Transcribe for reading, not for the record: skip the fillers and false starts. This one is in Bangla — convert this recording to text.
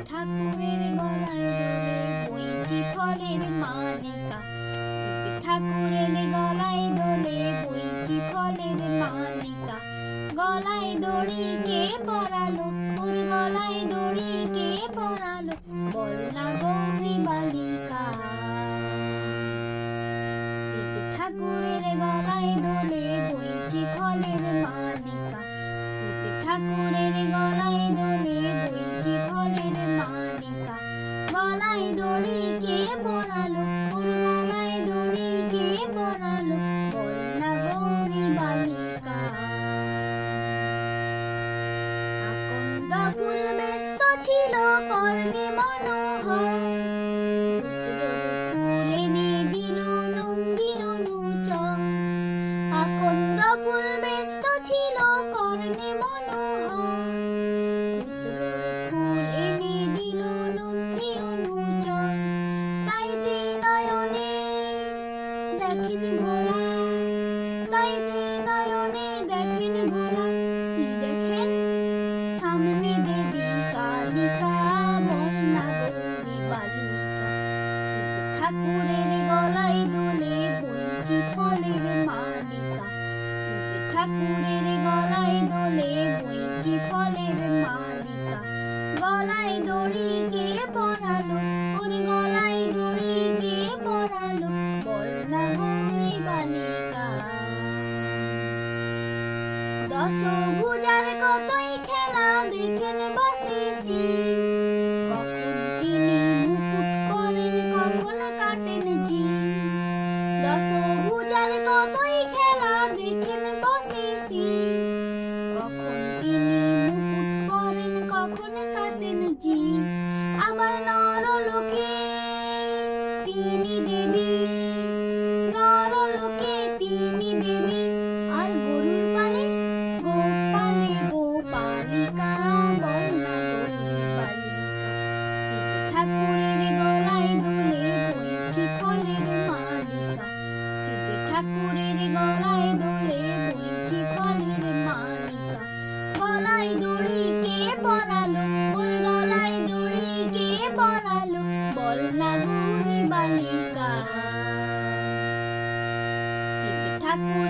ঠাকুরের গলায় দোলে বইচি ফলের মালিকা, শিব ঠাকুরের গলায় দোলে বইচি ফলের মালিকা। গলায় দড়ি কে পরালো, ওর গলায় দড়ি কে পরালো, বল না গৌরী বালিকা। শিব ঠাকুরের গলায় দোলে বইচি ফলের মালিকা, শিব ঠাকুরের গলায় দোলে বইচি ফলের মালিকা। গলায় দড়ি কে পরালো, ওর গলায় দড়ি কে পরালো, বল না গৌরী বালিকা। আকন্দ ফুল ব্যস্ত ছিল কর্ণে মনোহর, ফুল এনে দিল নন্দী অনুচর। আকন্দ ফুল ব্যস্ত ছিল কর্ণে মনোহর, ফুল এনে দিল নন্দী অনুচর। তাই ত্রিনয়নে দেখেন ভোলা, তাই ত্রিনয়নে দেখেন ভোলা, কি দেখেন? সামনে দেবী কালিকা, বন্যা গৌরী বালিকা। শিব ঠাকুরের গলায় দোলে বইচি ফলের মালিকা, শিব ঠাকুরের গলায় দোলে বইচি ফলের মালিকা। গলায় দড়ি কে পরালো, ওর গলায় দড়ি কে পরালো, বল না গৌরী বালিকা। দশভুজার কতই খেলা দেখেন বসে শিব, কখন তিনি মুকুট করেন কখন কাটেন জিভ। দশভুজার কতই খেলা দেখেন বসে শিব, কখন তিনি মুকুট করেন কখন কাটেন জিভ। আবার নরলোকে তিনি দেবী, নরলোকে তিনি দেবী, আর গরুর পালে গোপালে গোপালিকা, বল না গৌরী বালিকা। শিব ঠাকুরের গলায় দোলে বইচি ফলের মালিকা, শিব ঠাকুরের গলায় দোলে বইচি ফলের মালিকা। গলায় দড়ি কে পরালো, ওর গলায় দড়ি কে পরালো, বল না গৌরী বালিকা। শিব ঠাকুর